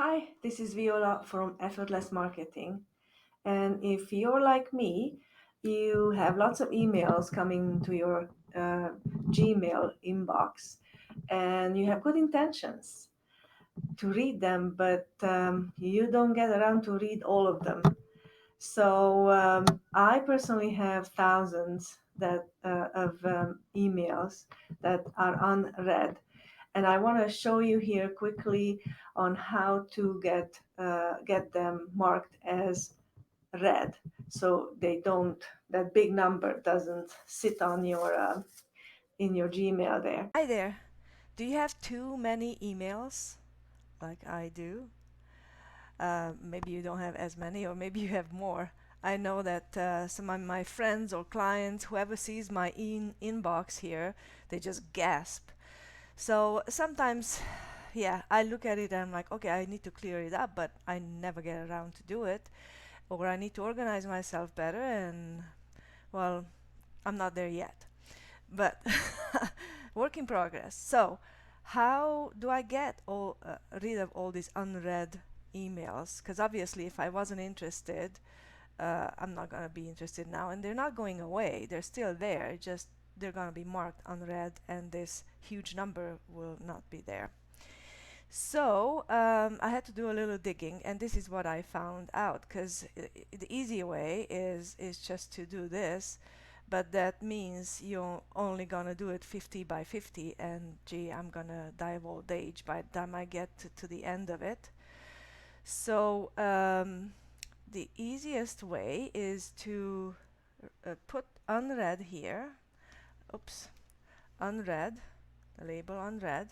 Hi, this is Viola from Effortless Marketing. And if you're like me, you have lots of emails coming to your Gmail inbox, and you have good intentions to read them, but you don't get around to read all of them. So I personally have thousands of emails that are unread, and I want to show you here quickly on how to get them marked as read, so they don't that big number doesn't sit on your in your Gmail there. Hi there. Do you have too many emails like I do? Maybe you don't have as many, or maybe you have more. I know that some of my friends or clients, whoever sees my inbox here, they just gasp. So sometimes, yeah, I look at it and I'm like, okay, I need to clear it up, but I never get around to do it. Or I need to organize myself better, and well, I'm not there yet. But work in progress. So, how do I get rid of all these unread emails? Because obviously, if I wasn't interested, I'm not gonna be interested now, and they're not going away. They're still there. Just they're gonna be marked unread, and this huge number will not be there. So I had to do a little digging, and this is what I found out. Because the easy way is just to do this, but that means you're only gonna do it 50 by 50, and gee, I'm gonna die of old age by the time I get to the end of it. So the easiest way is to put unread here. Oops, unread, the label unread,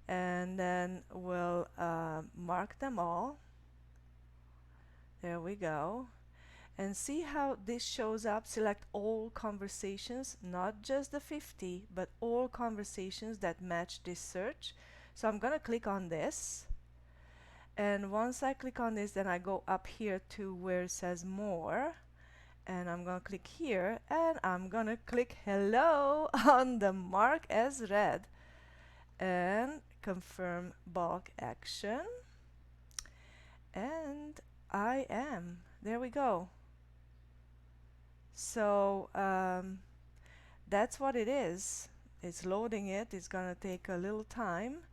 and then we'll mark them all. There we go. And see how this shows up. Select all conversations, not just the 50, but all conversations that match this search. So I'm gonna click on this, and once I click on this, then I go up here to where it says more, and I'm gonna click here, and I'm gonna click hello on the mark as read and confirm bulk action, and I am. There we go. So that's what it is. It's loading it. It's gonna take a little time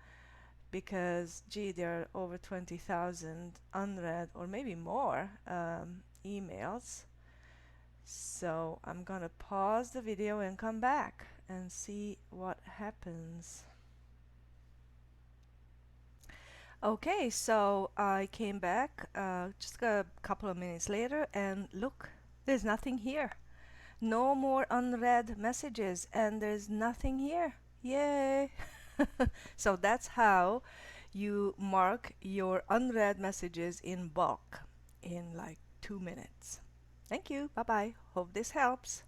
because gee, there are over 20,000 unread or maybe more emails. So I'm gonna pause the video and come back and see what happens. Okay, so I came back just a couple of minutes later, and look, there's nothing here. No more unread messages, and there's nothing here. Yay! So that's how you mark your unread messages in bulk in like 2 minutes. Thank you. Bye bye. Hope this helps.